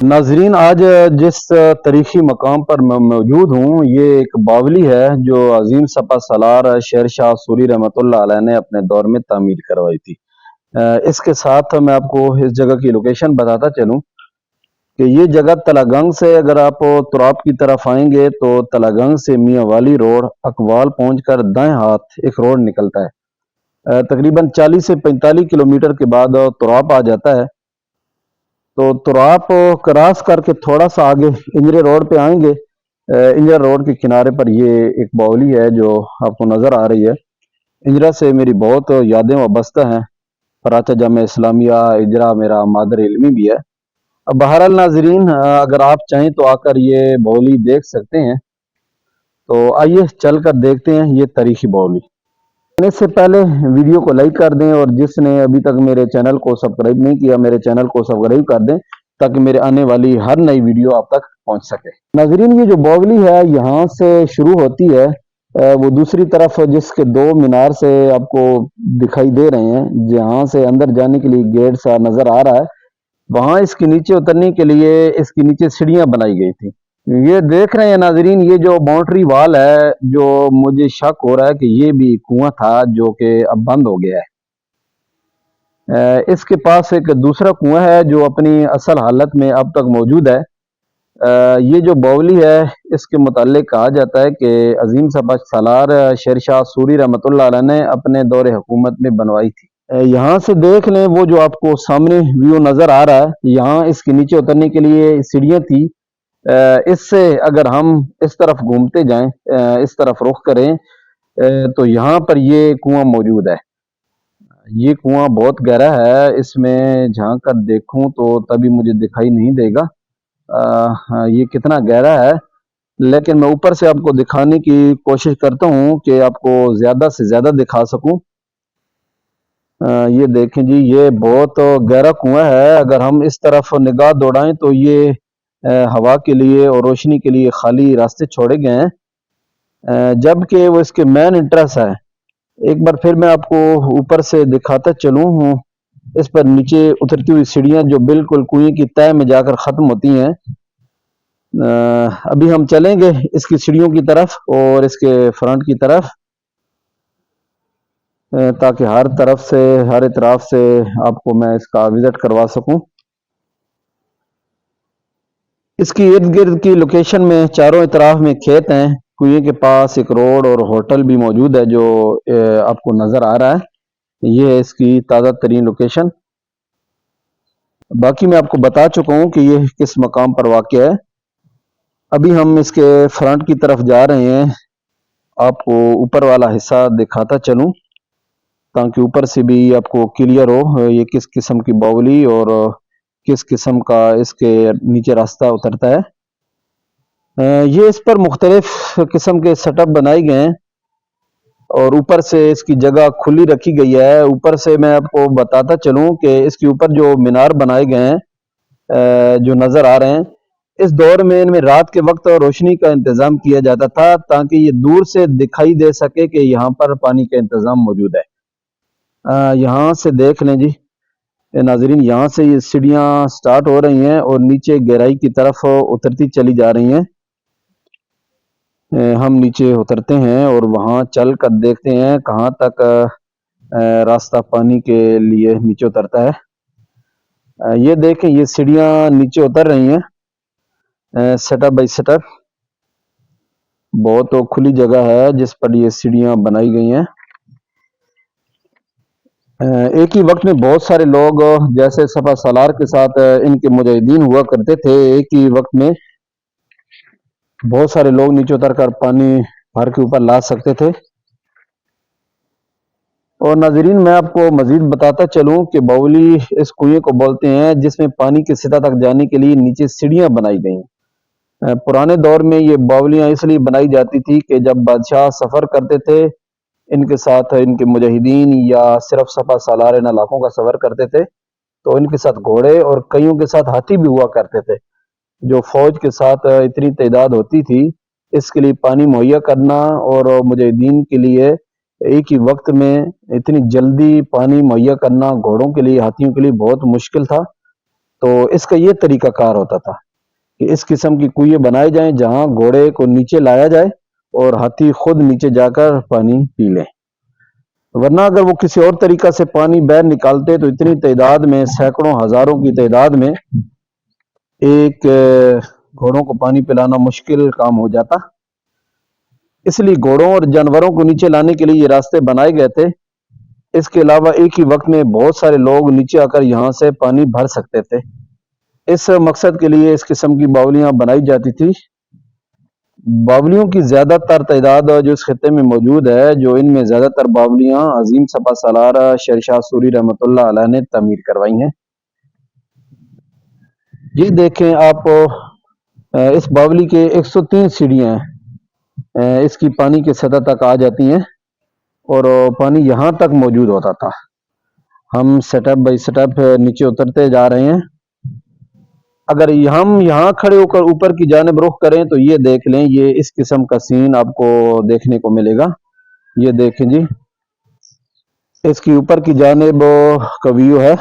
ناظرین، آج جس تاریخی مقام پر میں موجود ہوں، یہ ایک باولی ہے جو عظیم سپہ سالار شیر شاہ سوری رحمۃ اللہ علیہ نے اپنے دور میں تعمیر کروائی تھی۔ اس کے ساتھ میں آپ کو اس جگہ کی لوکیشن بتاتا چلوں کہ یہ جگہ تلا گنگ سے اگر آپ تراب کی طرف آئیں گے تو تلا گنگ سے میاں والی روڈ اقوال پہنچ کر دائیں ہاتھ ایک روڈ نکلتا ہے۔ تقریباً 40 سے 45 کلومیٹر کے بعد تراب آ جاتا ہے۔ تو تراب کراس کر کے تھوڑا سا آگے انجرے روڈ پہ آئیں گے۔ انجرا روڈ کے کنارے پر یہ ایک باولی ہے جو آپ کو نظر آ رہی ہے۔ انجرا سے میری بہت یادیں وابستہ ہیں۔ پراچہ جامعہ اسلامیہ اجرا میرا مادر علمی بھی ہے۔ اب بہرحال ناظرین، اگر آپ چاہیں تو آ کر یہ باولی دیکھ سکتے ہیں۔ تو آئیے چل کر دیکھتے ہیں یہ تاریخی باولی۔ اس سے پہلے ویڈیو کو لائک کر دیں، اور جس نے ابھی تک میرے چینل کو سبسکرائب نہیں کیا میرے چینل کو سبسکرائب کر دیں تاکہ میرے آنے والی ہر نئی ویڈیو آپ تک پہنچ سکے۔ ناظرین، یہ جو باولی ہے یہاں سے شروع ہوتی ہے، وہ دوسری طرف جس کے دو مینار سے آپ کو دکھائی دے رہے ہیں، جہاں سے اندر جانے کے لیے گیٹ سا نظر آ رہا ہے، وہاں اس کے نیچے اترنے کے لیے اس کے نیچے سیڑھیاں بنائی گئی تھی۔ یہ دیکھ رہے ہیں ناظرین، یہ جو باؤنڈری وال ہے، جو مجھے شک ہو رہا ہے کہ یہ بھی کنواں تھا جو کہ اب بند ہو گیا ہے۔ اس کے پاس ایک دوسرا کنواں ہے جو اپنی اصل حالت میں اب تک موجود ہے۔ یہ جو باولی ہے اس کے متعلق کہا جاتا ہے کہ عظیم سپہ سالار شیر شاہ سوری رحمۃ اللہ علیہ نے اپنے دور حکومت میں بنوائی تھی۔ یہاں سے دیکھ لیں، وہ جو آپ کو سامنے ویو نظر آ رہا ہے، یہاں اس کے نیچے اترنے کے لیے سیڑھیاں تھی۔ اس سے اگر ہم اس طرف گھومتے جائیں، اس طرف رخ کریں، تو یہاں پر یہ کنواں موجود ہے۔ یہ کنواں بہت گہرا ہے، اس میں جھانک کر دیکھوں تو تبھی مجھے دکھائی نہیں دے گا یہ کتنا گہرا ہے، لیکن میں اوپر سے آپ کو دکھانے کی کوشش کرتا ہوں کہ آپ کو زیادہ سے زیادہ دکھا سکوں۔ یہ دیکھیں جی، یہ بہت گہرا کنواں ہے۔ اگر ہم اس طرف نگاہ دوڑائیں تو یہ ہوا کے لیے اور روشنی کے لیے خالی راستے چھوڑے گئے ہیں، جبکہ وہ اس کے مین انٹرس ہے۔ ایک بار پھر میں آپ کو اوپر سے دکھاتا چلوں ہوں، اس پر نیچے اترتی ہوئی سیڑھیاں جو بالکل کنویں کی تہہ میں جا کر ختم ہوتی ہیں۔ ابھی ہم چلیں گے اس کی سیڑھیوں کی طرف اور اس کے فرنٹ کی طرف، تاکہ ہر طرف سے ہر اطراف سے آپ کو میں اس کا وزٹ کروا سکوں۔ اس کی ارد گرد کی لوکیشن میں چاروں اطراف میں کھیت ہیں، کنویں کے پاس ایک روڈ اور ہوٹل بھی موجود ہے جو آپ کو نظر آ رہا ہے۔ یہ ہے اس کی تازہ ترین لوکیشن۔ باقی میں آپ کو بتا چکا ہوں کہ یہ کس مقام پر واقع ہے۔ ابھی ہم اس کے فرنٹ کی طرف جا رہے ہیں، آپ کو اوپر والا حصہ دکھاتا چلوں تاکہ اوپر سے بھی آپ کو کلیئر ہو یہ کس قسم کی باولی اور کس قسم کا اس کے نیچے راستہ اترتا ہے۔ یہ اس پر مختلف قسم کے سیٹ اپ بنائے گئے ہیں اور اوپر سے اس کی جگہ کھلی رکھی گئی ہے۔ اوپر سے میں آپ کو بتاتا چلوں کہ اس کے اوپر جو مینار بنائے گئے ہیں جو نظر آ رہے ہیں، اس دور میں ان میں رات کے وقت روشنی کا انتظام کیا جاتا تھا تاکہ یہ دور سے دکھائی دے سکے کہ یہاں پر پانی کا انتظام موجود ہے۔ یہاں سے دیکھ لیں جی ناظرین، یہاں سے یہ سیڑھیاں سٹارٹ ہو رہی ہیں اور نیچے گہرائی کی طرف اترتی چلی جا رہی ہیں۔ ہم نیچے اترتے ہیں اور وہاں چل کر دیکھتے ہیں کہاں تک راستہ پانی کے لیے نیچے اترتا ہے۔ یہ دیکھیں، یہ سیڑھیاں نیچے اتر رہی ہیں set up by set up. بہت کھلی جگہ ہے جس پر یہ سیڑھیاں بنائی گئی ہیں۔ ایک ہی وقت میں بہت سارے لوگ جیسے سپہ سالار کے ساتھ ان کے مجاہدین ہوا کرتے تھے، ایک ہی وقت میں بہت سارے لوگ نیچے اتر کر پانی بھر کے اوپر لا سکتے تھے۔ اور ناظرین، میں آپ کو مزید بتاتا چلوں کہ باولی اس کنویں کو بولتے ہیں جس میں پانی کی سطح تک جانے کے لیے نیچے سیڑھیاں بنائی گئی ہیں۔ پرانے دور میں یہ باولیاں اس لیے بنائی جاتی تھی کہ جب بادشاہ سفر کرتے تھے، ان کے ساتھ ان کے مجاہدین یا صرف سپہ سالار ان علاقوں کا سفر کرتے تھے تو ان کے ساتھ گھوڑے اور کئیوں کے ساتھ ہاتھی بھی ہوا کرتے تھے۔ جو فوج کے ساتھ اتنی تعداد ہوتی تھی، اس کے لیے پانی مہیا کرنا اور مجاہدین کے لیے ایک ہی وقت میں اتنی جلدی پانی مہیا کرنا گھوڑوں کے لیے، ہاتھیوں کے لیے بہت مشکل تھا۔ تو اس کا یہ طریقہ کار ہوتا تھا کہ اس قسم کی کنویں بنائے جائیں جہاں گھوڑے کو نیچے لایا جائے اور ہاتھی خود نیچے جا کر پانی پی لیں، ورنہ اگر وہ کسی اور طریقہ سے پانی باہر نکالتے تو اتنی تعداد میں، سینکڑوں ہزاروں کی تعداد میں ایک گھوڑوں کو پانی پلانا مشکل کام ہو جاتا۔ اس لیے گھوڑوں اور جانوروں کو نیچے لانے کے لیے یہ راستے بنائے گئے تھے۔ اس کے علاوہ ایک ہی وقت میں بہت سارے لوگ نیچے آ کر یہاں سے پانی بھر سکتے تھے۔ اس مقصد کے لیے اس قسم کی باولیاں بنائی جاتی تھی۔ باولیوں کی زیادہ تر تعداد جو اس خطے میں موجود ہے، جو ان میں زیادہ تر باولیاں عظیم سپہ سالار شیر شاہ سوری رحمۃ اللہ علیہ نے تعمیر کروائی ہیں۔ یہ دیکھیں آپ، اس باولی کے 103 سیڑھیاں ہیں، اس کی پانی کی سطح تک آ جاتی ہیں اور پانی یہاں تک موجود ہوتا تھا۔ ہم سٹیپ بائی سٹیپ نیچے اترتے جا رہے ہیں۔ اگر ہم یہاں کھڑے ہو کر اوپر کی جانب رخ کریں تو یہ دیکھ لیں، یہ اس قسم کا سین آپ کو دیکھنے کو ملے گا۔ یہ دیکھیں جی، اس کی اوپر کی جانب کا ویو ہے۔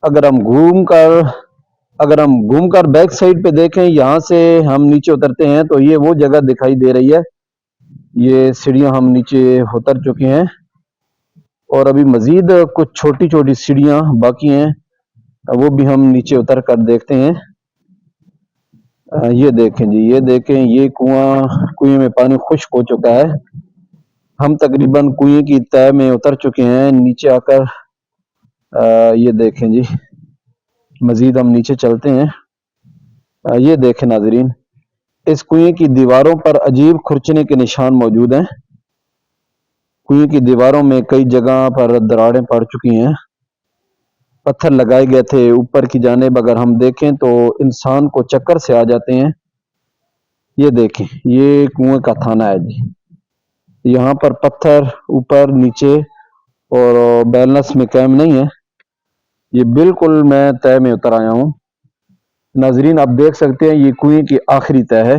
اگر ہم گھوم کر بیک سائڈ پہ دیکھیں، یہاں سے ہم نیچے اترتے ہیں تو یہ وہ جگہ دکھائی دے رہی ہے۔ یہ سیڑھیاں ہم نیچے اتر چکے ہیں اور ابھی مزید کچھ چھوٹی چھوٹی سیڑھیاں باقی ہیں، وہ بھی ہم نیچے اتر کر دیکھتے ہیں۔ یہ دیکھیں جی، یہ دیکھیں، یہ کنویں میں پانی خشک ہو چکا ہے۔ ہم تقریباً کنویں کی تہہ میں اتر چکے ہیں نیچے آ کر۔ یہ دیکھیں جی، مزید ہم نیچے چلتے ہیں۔ یہ دیکھیں ناظرین، اس کنویں کی دیواروں پر عجیب کھرچنے کے نشان موجود ہیں۔ کنویں کی دیواروں میں کئی جگہ پر دراڑیں پڑ چکی ہیں، پتھر لگائے گئے تھے اوپر کی جانب۔ اگر ہم دیکھیں تو انسان کو چکر سے آ جاتے ہیں۔ یہ دیکھیں، یہ کنویں کا تھانہ ہے جی، یہاں پر پتھر اوپر نیچے اور بیلنس میں قائم نہیں ہے۔ یہ بالکل میں تہہ میں اتر آیا ہوں۔ ناظرین آپ دیکھ سکتے ہیں، یہ کنویں کی آخری تہہ ہے۔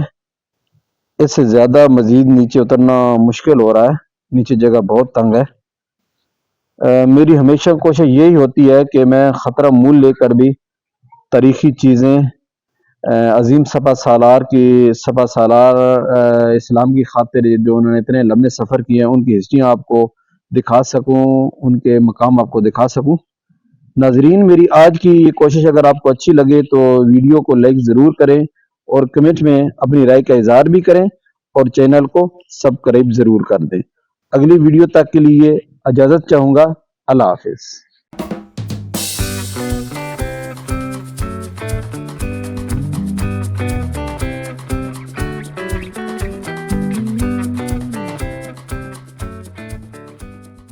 اس سے زیادہ مزید نیچے اترنا مشکل ہو رہا ہے، نیچے جگہ بہت تنگ ہے۔ میری ہمیشہ کوشش یہی ہوتی ہے کہ میں خطرہ مول لے کر بھی تاریخی چیزیں، عظیم سپہ سالار اسلام کی خاطر جو انہوں نے اتنے لمبے سفر کیے ہیں، ان کی ہسٹریاں آپ کو دکھا سکوں، ان کے مقام آپ کو دکھا سکوں۔ ناظرین میری آج کی یہ کوشش اگر آپ کو اچھی لگے تو ویڈیو کو لائک ضرور کریں اور کمنٹ میں اپنی رائے کا اظہار بھی کریں اور چینل کو سبسکرائب ضرور کر دیں۔ اگلی ویڈیو تک کے لیے اجازت چاہوں گا۔ اللہ حافظ۔